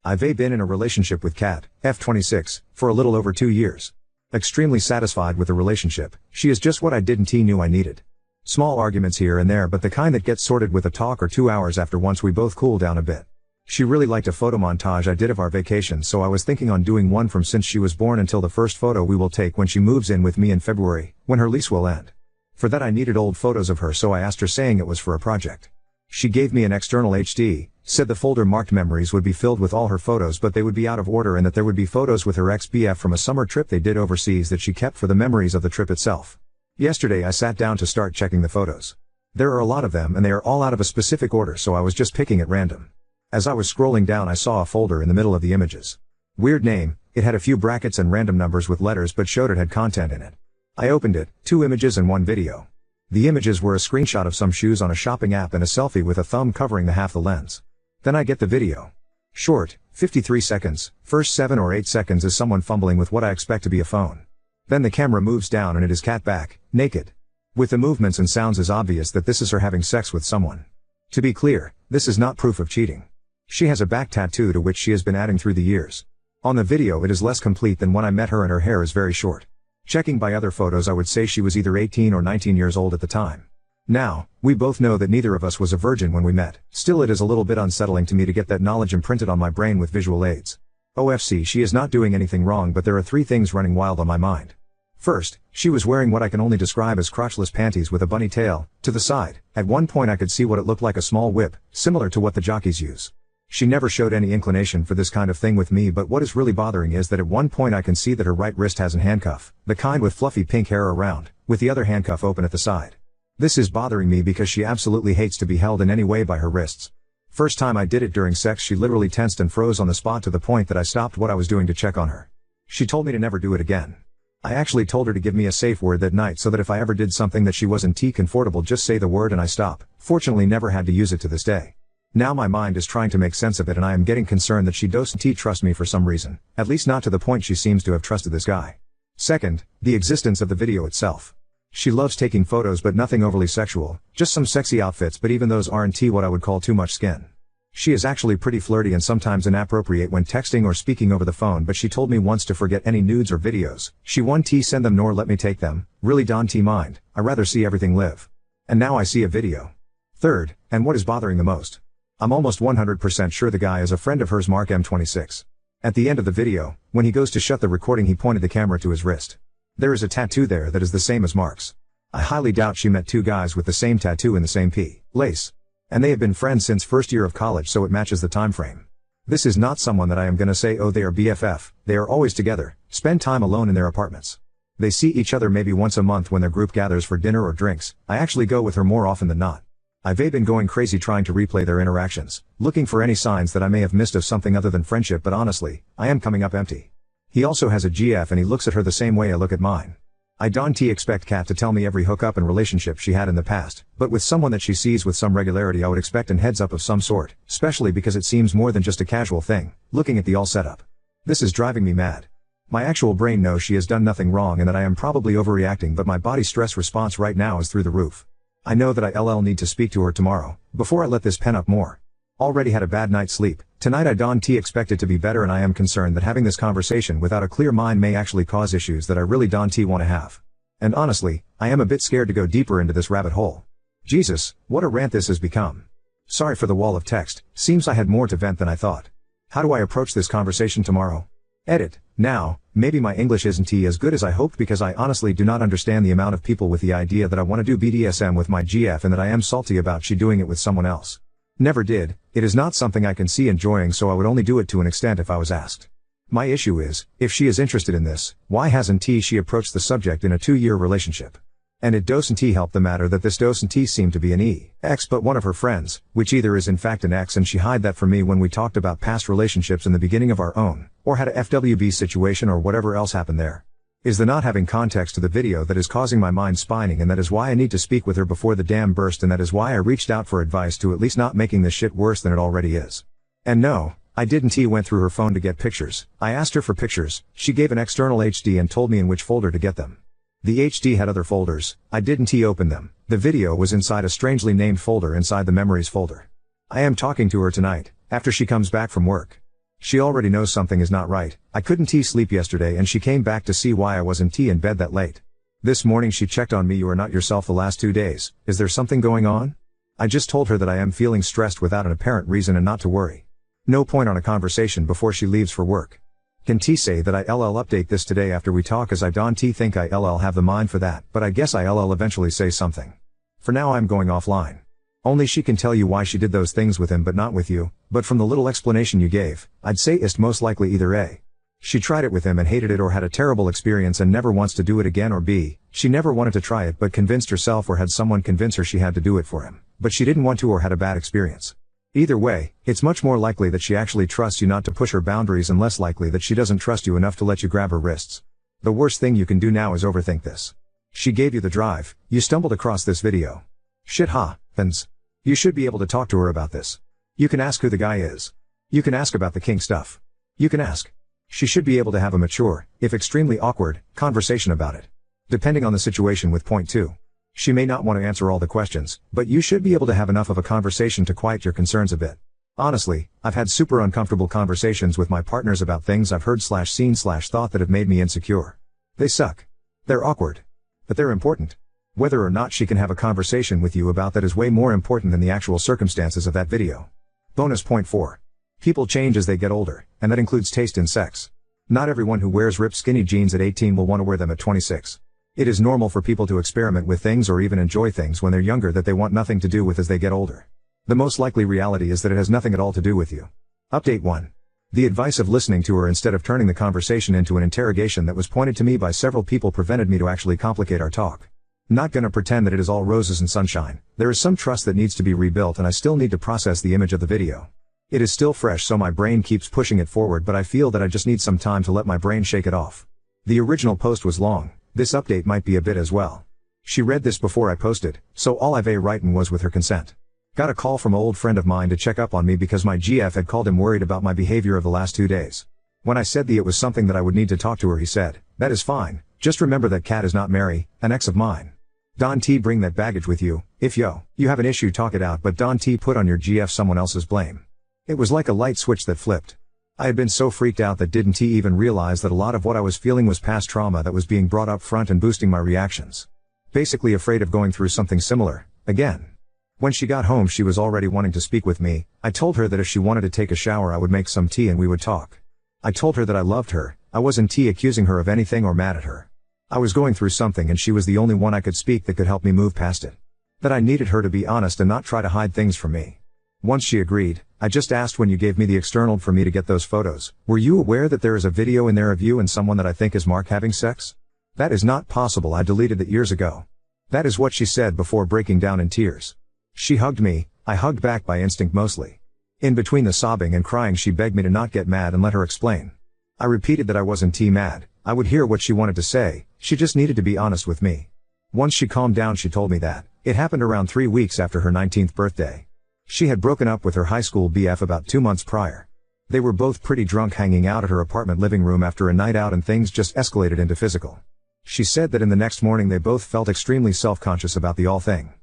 I've been in a relationship with Kat, F26, for a little over 2 years. Extremely satisfied with the relationship. She is just what I didn't knew I needed. Small arguments here and there, but the kind that gets sorted with a talk or 2 hours after once we both cool down a bit. She really liked a photo montage I did of our vacation, so I was thinking on doing one from since she was born until the first photo we will take when she moves in with me in February, when her lease will end. For that I needed old photos of her, so I asked her, saying it was for a project. She gave me an external HD, said the folder marked memories would be filled with all her photos, but they would be out of order, and that there would be photos with her ex-BF from a summer trip they did overseas that she kept for the memories of the trip itself. Yesterday I sat down to start checking the photos. There are a lot of them and they are all out of a specific order, so I was just picking at random. As I was scrolling down I saw a folder in the middle of the images. Weird name, it had a few brackets and random numbers with letters but showed it had content in it. I opened it, 2 images and 1 video. The images were a screenshot of some shoes on a shopping app and a selfie with a thumb covering the half the lens. Then I get the video. Short, 53 seconds, first 7 or 8 seconds is someone fumbling with what I expect to be a phone. Then the camera moves down and it is Kat back, naked. With the movements and sounds is obvious that this is her having sex with someone. To be clear, this is not proof of cheating. She has a back tattoo to which she has been adding through the years. On the video it is less complete than when I met her and her hair is very short. Checking by other photos I would say she was either 18 or 19 years old at the time. Now, we both know that neither of us was a virgin when we met. Still, it is a little bit unsettling to me to get that knowledge imprinted on my brain with visual aids. OFC, she is not doing anything wrong, but there are 3 things running wild on my mind. First, she was wearing what I can only describe as crotchless panties with a bunny tail to the side. At one point I could see what it looked like, a small whip, similar to what the jockeys use. She never showed any inclination for this kind of thing with me, but what is really bothering is that at one point I can see that her right wrist has a handcuff, the kind with fluffy pink hair around, with the other handcuff open at the side. This is bothering me because she absolutely hates to be held in any way by her wrists. First time I did it during sex she literally tensed and froze on the spot to the point that I stopped what I was doing to check on her. She told me to never do it again. I actually told her to give me a safe word that night so that if I ever did something that she wasn't comfortable, just say the word and I stop. Fortunately never had to use it to this day. Now my mind is trying to make sense of it and I am getting concerned that she doesn't trust me for some reason, at least not to the point she seems to have trusted this guy. Second, the existence of the video itself. She loves taking photos but nothing overly sexual, just some sexy outfits, but even those aren't what I would call too much skin. She is actually pretty flirty and sometimes inappropriate when texting or speaking over the phone, but she told me once to forget any nudes or videos. She won't send them nor let me take them. Really don't mind, I rather see everything live. And now I see a video. Third, and what is bothering the most. I'm almost 100% sure the guy is a friend of hers, Mark M26. At the end of the video, when he goes to shut the recording he pointed the camera to his wrist. There is a tattoo there that is the same as Mark's. I highly doubt she met 2 guys with the same tattoo in the same lace. And they have been friends since first year of college, so it matches the time frame. This is not someone that I am gonna say, oh they are BFF, they are always together, spend time alone in their apartments. They see each other maybe once a month when their group gathers for dinner or drinks. I actually go with her more often than not. I've been going crazy trying to replay their interactions, looking for any signs that I may have missed of something other than friendship, but honestly, I am coming up empty. He also has a GF and he looks at her the same way I look at mine. I don't expect Kat to tell me every hookup and relationship she had in the past, but with someone that she sees with some regularity I would expect an heads up of some sort, especially because it seems more than just a casual thing, looking at the all setup. This is driving me mad. My actual brain knows she has done nothing wrong and that I am probably overreacting, but my body stress response right now is through the roof. I know that I need to speak to her tomorrow, before I let this pen up more. Already had a bad night's sleep. Tonight I don't expect it to be better, and I am concerned that having this conversation without a clear mind may actually cause issues that I really don't want to have. And honestly, I am a bit scared to go deeper into this rabbit hole. Jesus, what a rant this has become. Sorry for the wall of text, seems I had more to vent than I thought. How do I approach this conversation tomorrow? Edit. Now, maybe my English isn't as good as I hoped, because I honestly do not understand the amount of people with the idea that I want to do BDSM with my GF and that I am salty about she doing it with someone else. Never did. It is not something I can see enjoying, so I would only do it to an extent if I was asked. My issue is, if she is interested in this, why hasn't she approached the subject in a 2-year relationship? And it doesn't help the matter that this doesn't seem to be an ex but one of her friends, which either is in fact an ex and she hid that from me when we talked about past relationships in the beginning of our own, or had a FWB situation or whatever else happened there. Is the not having context to the video that is causing my mind spinning, and that is why I need to speak with her before the dam burst, and that is why I reached out for advice to at least not making this shit worse than it already is. And no, I didn't went through her phone to get pictures. I asked her for pictures, she gave an external HD and told me in which folder to get them. The HD had other folders, I didn't open them. The video was inside a strangely named folder inside the memories folder. I am talking to her tonight, after she comes back from work. She already knows something is not right. I couldn't sleep yesterday and she came back to see why I wasn't in bed that late. This morning she checked on me. You are not yourself the last 2 days. Is there something going on? I just told her that I am feeling stressed without an apparent reason and not to worry. No point on a conversation before she leaves for work. Can T say that I'll update this today after we talk, as I don't think I'll have the mind for that, but I guess I'll eventually say something. For now I'm going offline. Only she can tell you why she did those things with him but not with you, but from the little explanation you gave, I'd say it's most likely either A, she tried it with him and hated it, or had a terrible experience and never wants to do it again, or B, she never wanted to try it but convinced herself, or had someone convince her she had to do it for him, but she didn't want to, or had a bad experience. Either way, it's much more likely that she actually trusts you not to push her boundaries, and less likely that she doesn't trust you enough to let you grab her wrists. The worst thing you can do now is overthink this. She gave you the drive, you stumbled across this video. Shit happens. You should be able to talk to her about this. You can ask who the guy is. You can ask about the kink stuff. You can ask. She should be able to have a mature, if extremely awkward, conversation about it. Depending on the situation with point 2. She may not want to answer all the questions, but you should be able to have enough of a conversation to quiet your concerns a bit. Honestly, I've had super uncomfortable conversations with my partners about things I've heard / seen / thought that have made me insecure. They suck. They're awkward. But they're important. Whether or not she can have a conversation with you about that is way more important than the actual circumstances of that video. Bonus point 4. People change as they get older, and that includes taste in sex. Not everyone who wears ripped skinny jeans at 18 will want to wear them at 26. It is normal for people to experiment with things or even enjoy things when they're younger that they want nothing to do with as they get older. The most likely reality is that it has nothing at all to do with you. Update 1. The advice of listening to her instead of turning the conversation into an interrogation that was pointed to me by several people prevented me to actually complicate our talk. Not gonna pretend that it is all roses and sunshine. There is some trust that needs to be rebuilt, and I still need to process the image of the video. It is still fresh, so my brain keeps pushing it forward, but I feel that I just need some time to let my brain shake it off. The original post was long. This update might be a bit as well. She read this before I posted, so all I've written was with her consent. Got a call from an old friend of mine to check up on me because my GF had called him worried about my behavior of the last 2 days. When I said that it was something that I would need to talk to her, he said, "That is fine, just remember that Kat is not Mary, an ex of mine. Don T, bring that baggage with you. If you have an issue, talk it out, but Don T, put on your GF someone else's blame." It was like a light switch that flipped. I had been so freaked out that didn't even realize that a lot of what I was feeling was past trauma that was being brought up front and boosting my reactions. Basically afraid of going through something similar, again. When she got home she was already wanting to speak with me. I told her that if she wanted to take a shower I would make some tea and we would talk. I told her that I loved her. I wasn't accusing her of anything or mad at her. I was going through something and she was the only one I could speak that could help me move past it. That I needed her to be honest and not try to hide things from me. Once she agreed, I just asked, when you gave me the external for me to get those photos, were you aware that there is a video in there of you and someone that I think is Mark having sex? That is not possible, I deleted it years ago. That is what she said before breaking down in tears. She hugged me, I hugged back by instinct mostly. In between the sobbing and crying she begged me to not get mad and let her explain. I repeated that I wasn't mad, I would hear what she wanted to say, she just needed to be honest with me. Once she calmed down she told me that it happened around 3 weeks after her 19th birthday. She had broken up with her high school BF about 2 months prior. They were both pretty drunk, hanging out at her apartment living room after a night out, and things just escalated into physical. She said that in the next morning they both felt extremely self-conscious about the all thing.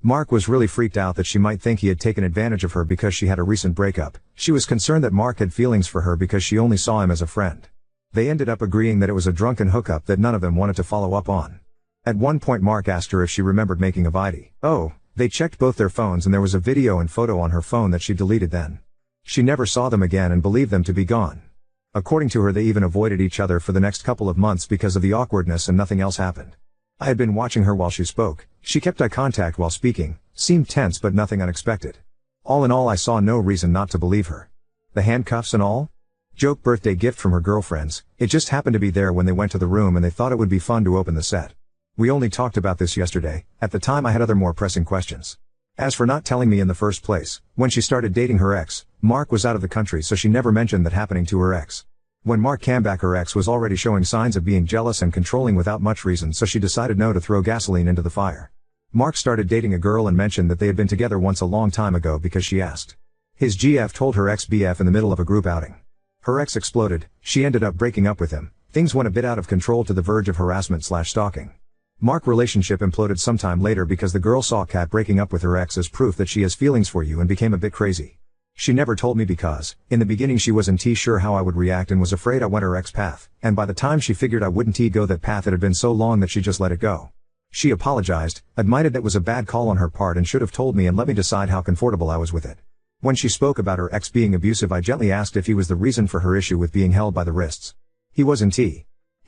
Mark was really freaked out that she might think he had taken advantage of her because she had a recent breakup. She was concerned that Mark had feelings for her because she only saw him as a friend. They ended up agreeing that it was a drunken hookup that none of them wanted to follow up on. At one point Mark asked her if she remembered making a video. They checked both their phones and there was a video and photo on her phone that she deleted then. She never saw them again and believed them to be gone. According to her they even avoided each other for the next couple of months because of the awkwardness, and nothing else happened. I had been watching her while she spoke. She kept eye contact while speaking, seemed tense but nothing unexpected. All in all I saw no reason not to believe her. The handcuffs and all? Joke birthday gift from her girlfriends, it just happened to be there when they went to the room and they thought it would be fun to open the set. We only talked about this yesterday. At the time I had other more pressing questions. As for not telling me in the first place, when she started dating her ex, Mark was out of the country, so she never mentioned that happening to her ex. When Mark came back her ex was already showing signs of being jealous and controlling without much reason, so she decided no to throw gasoline into the fire. Mark started dating a girl and mentioned that they had been together once a long time ago because she asked. His GF told her ex-BF in the middle of a group outing. Her ex exploded, she ended up breaking up with him. Things went a bit out of control to the verge of harassment/stalking. Mark relationship imploded sometime later because the girl saw Kat breaking up with her ex as proof that she has feelings for you and became a bit crazy. She never told me because, in the beginning she wasn't sure how I would react and was afraid I went her ex path, and by the time she figured I wouldn't go that path it had been so long that she just let it go. She apologized, admitted that was a bad call on her part and should have told me and let me decide how comfortable I was with it. When she spoke about her ex being abusive, I gently asked if he was the reason for her issue with being held by the wrists. He wasn't. He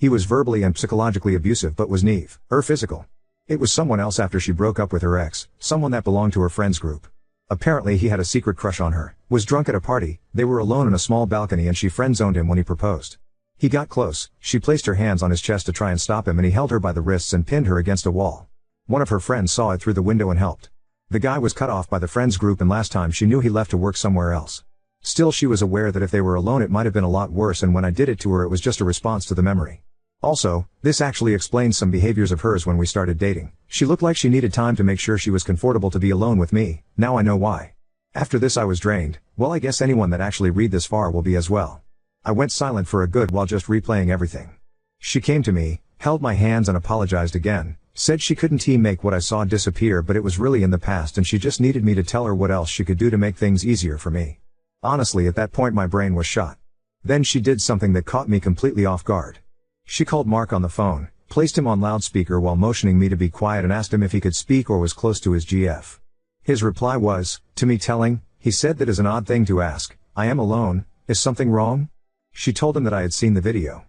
was verbally and psychologically abusive but was never physical. It was someone else after she broke up with her ex, someone that belonged to her friend's group. Apparently he had a secret crush on her, was drunk at a party, they were alone on a small balcony and she friend-zoned him when he proposed. He got close, she placed her hands on his chest to try and stop him and he held her by the wrists and pinned her against a wall. One of her friends saw it through the window and helped. The guy was cut off by the friend's group and last time she knew he left to work somewhere else. Still she was aware that if they were alone it might have been a lot worse and when I did it to her it was just a response to the memory. Also, this actually explains some behaviors of hers when we started dating. She looked like she needed time to make sure she was comfortable to be alone with me, now I know why. After this I was drained, well I guess anyone that actually read this far will be as well. I went silent for a good while just replaying everything. She came to me, held my hands and apologized again, said she couldn't make what I saw disappear but it was really in the past and she just needed me to tell her what else she could do to make things easier for me. Honestly at that point my brain was shot. Then she did something that caught me completely off guard. She called Mark on the phone, placed him on loudspeaker while motioning me to be quiet and asked him if he could speak or was close to his GF. His reply was, to me telling, he said that is an odd thing to ask, I am alone, is something wrong? She told him that I had seen the video.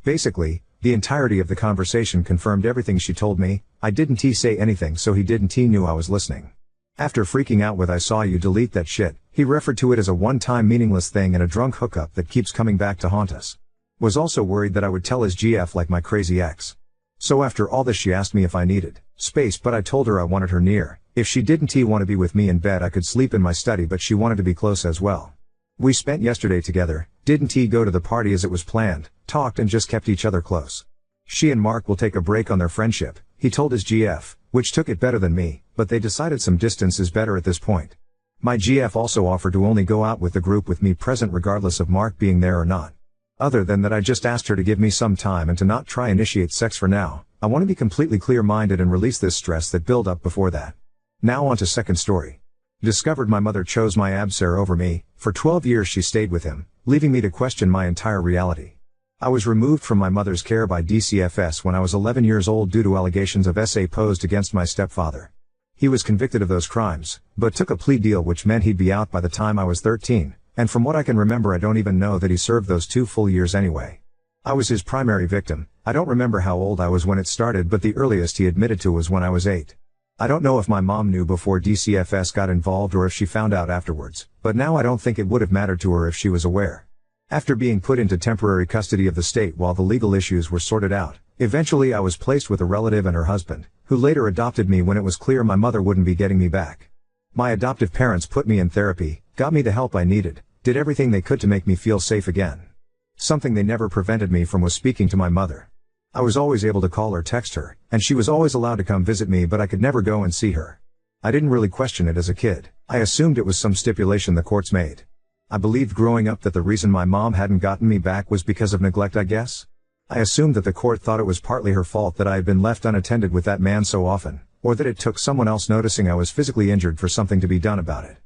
Basically, the entirety of the conversation confirmed everything she told me, I didn't say anything so he didn't knew I was listening. After freaking out with I saw you delete that shit, he referred to it as a one-time meaningless thing and a drunk hookup that keeps coming back to haunt us. Was also worried that I would tell his GF like my crazy ex. So after all this she asked me if I needed space but I told her I wanted her near. If she didn't want to be with me in bed I could sleep in my study but she wanted to be close as well. We spent yesterday together, didn't go to the party as it was planned, talked and just kept each other close. She and Mark will take a break on their friendship, he told his GF, which took it better than me, but they decided some distance is better at this point. My GF also offered to only go out with the group with me present regardless of Mark being there or not. Other than that I just asked her to give me some time and to not try initiate sex for now. I want to be completely clear-minded and release this stress that built up before that. Now on to second story. Discovered my mother chose my absar over me. For 12 years she stayed with him, leaving me to question my entire reality. I was removed from my mother's care by DCFS when I was 11 years old due to allegations of SA posed against my stepfather. He was convicted of those crimes, but took a plea deal which meant he'd be out by the time I was 13. And from what I can remember I don't even know that he served those 2 full years anyway. I was his primary victim. I don't remember how old I was when it started but the earliest he admitted to was when I was 8. I don't know if my mom knew before DCFS got involved or if she found out afterwards, but now I don't think it would have mattered to her if she was aware. After being put into temporary custody of the state while the legal issues were sorted out, eventually I was placed with a relative and her husband, who later adopted me when it was clear my mother wouldn't be getting me back. My adoptive parents put me in therapy, got me the help I needed, did everything they could to make me feel safe again. Something they never prevented me from was speaking to my mother. I was always able to call or text her, and she was always allowed to come visit me but I could never go and see her. I didn't really question it as a kid, I assumed it was some stipulation the courts made. I believed growing up that the reason my mom hadn't gotten me back was because of neglect I guess. I assumed that the court thought it was partly her fault that I had been left unattended with that man so often, or that it took someone else noticing I was physically injured for something to be done about it.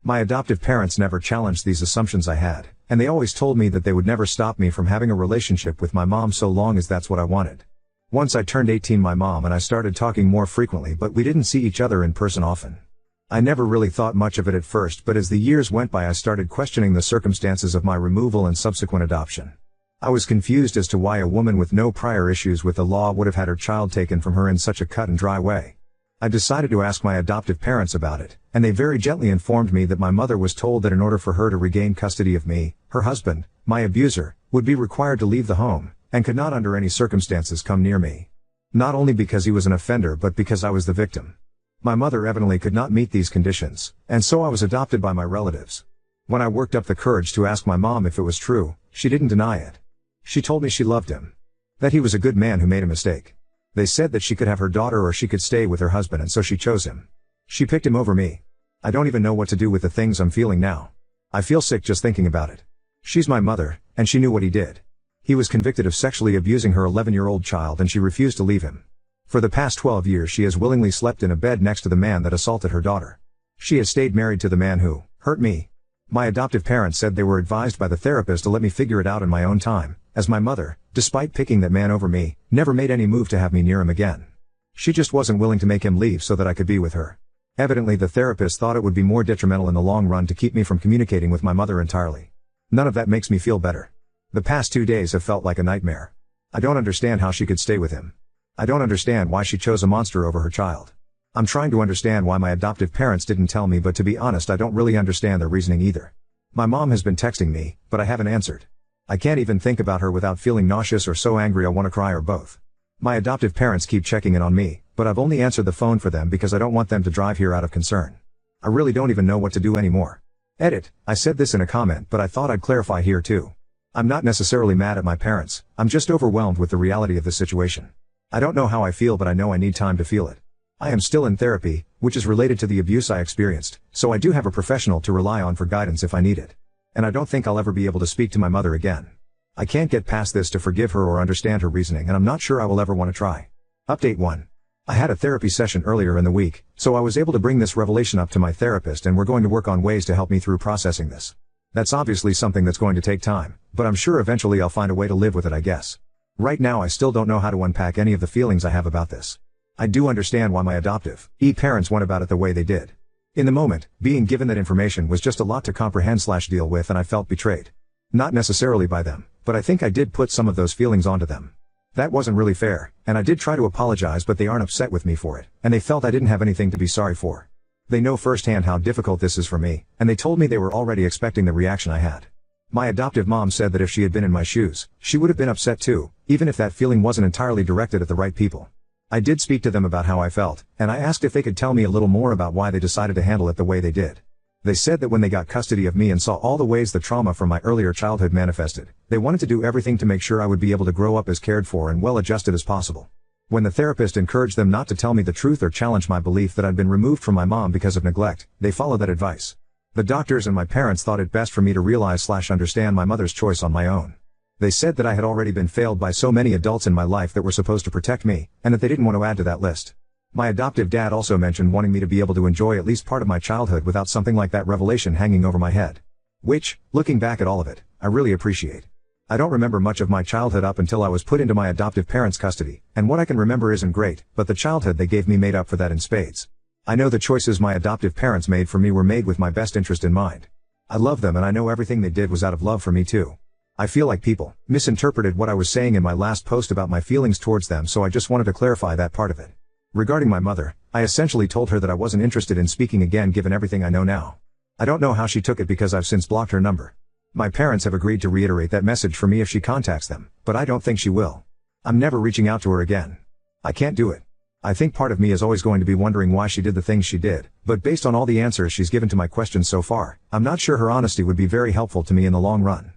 My adoptive parents never challenged these assumptions I had, and they always told me that they would never stop me from having a relationship with my mom so long as that's what I wanted. Once I turned 18 my mom and I started talking more frequently but we didn't see each other in person often. I never really thought much of it at first but as the years went by I started questioning the circumstances of my removal and subsequent adoption. I was confused as to why a woman with no prior issues with the law would have had her child taken from her in such a cut and dry way. I decided to ask my adoptive parents about it, and they very gently informed me that my mother was told that in order for her to regain custody of me, her husband, my abuser, would be required to leave the home, and could not under any circumstances come near me. Not only because he was an offender but because I was the victim. My mother evidently could not meet these conditions, and so I was adopted by my relatives. When I worked up the courage to ask my mom if it was true, she didn't deny it. She told me she loved him. That he was a good man who made a mistake. They said that she could have her daughter or she could stay with her husband and so she chose him. She picked him over me. I don't even know what to do with the things I'm feeling now. I feel sick just thinking about it. She's my mother, and she knew what he did. He was convicted of sexually abusing her 11-year-old child and she refused to leave him. For the past 12 years she has willingly slept in a bed next to the man that assaulted her daughter. She has stayed married to the man who hurt me. My adoptive parents said they were advised by the therapist to let me figure it out in my own time, as my mother, despite picking that man over me, never made any move to have me near him again. She just wasn't willing to make him leave so that I could be with her. Evidently the therapist thought it would be more detrimental in the long run to keep me from communicating with my mother entirely. None of that makes me feel better. The past 2 days have felt like a nightmare. I don't understand how she could stay with him. I don't understand why she chose a monster over her child. I'm trying to understand why my adoptive parents didn't tell me, but to be honest I don't really understand their reasoning either. My mom has been texting me, but I haven't answered. I can't even think about her without feeling nauseous or so angry I want to cry, or both. My adoptive parents keep checking in on me, but I've only answered the phone for them because I don't want them to drive here out of concern. I really don't even know what to do anymore. Edit, I said this in a comment, but I thought I'd clarify here too. I'm not necessarily mad at my parents, I'm just overwhelmed with the reality of the situation. I don't know how I feel, but I know I need time to feel it. I am still in therapy, which is related to the abuse I experienced, so I do have a professional to rely on for guidance if I need it. And I don't think I'll ever be able to speak to my mother again. I can't get past this to forgive her or understand her reasoning, and I'm not sure I will ever want to try. Update 1. I had a therapy session earlier in the week, so I was able to bring this revelation up to my therapist, and we're going to work on ways to help me through processing this. That's obviously something that's going to take time, but I'm sure eventually I'll find a way to live with it, I guess. Right now I still don't know how to unpack any of the feelings I have about this. I do understand why my adoptive parents went about it the way they did. In the moment, being given that information was just a lot to comprehend/deal with, and I felt betrayed. Not necessarily by them, but I think I did put some of those feelings onto them. That wasn't really fair, and I did try to apologize, but they aren't upset with me for it, and they felt I didn't have anything to be sorry for. They know firsthand how difficult this is for me, and they told me they were already expecting the reaction I had. My adoptive mom said that if she had been in my shoes, she would have been upset too, even if that feeling wasn't entirely directed at the right people. I did speak to them about how I felt, and I asked if they could tell me a little more about why they decided to handle it the way they did. They said that when they got custody of me and saw all the ways the trauma from my earlier childhood manifested, they wanted to do everything to make sure I would be able to grow up as cared for and well adjusted as possible. When the therapist encouraged them not to tell me the truth or challenge my belief that I'd been removed from my mom because of neglect, they followed that advice. The doctors and my parents thought it best for me to realize/understand my mother's choice on my own. They said that I had already been failed by so many adults in my life that were supposed to protect me, and that they didn't want to add to that list. My adoptive dad also mentioned wanting me to be able to enjoy at least part of my childhood without something like that revelation hanging over my head. Which, looking back at all of it, I really appreciate. I don't remember much of my childhood up until I was put into my adoptive parents' custody, and what I can remember isn't great, but the childhood they gave me made up for that in spades. I know the choices my adoptive parents made for me were made with my best interest in mind. I love them, and I know everything they did was out of love for me too. I feel like people misinterpreted what I was saying in my last post about my feelings towards them, so I just wanted to clarify that part of it. Regarding my mother, I essentially told her that I wasn't interested in speaking again given everything I know now. I don't know how she took it because I've since blocked her number. My parents have agreed to reiterate that message for me if she contacts them, but I don't think she will. I'm never reaching out to her again. I can't do it. I think part of me is always going to be wondering why she did the things she did, but based on all the answers she's given to my questions so far, I'm not sure her honesty would be very helpful to me in the long run.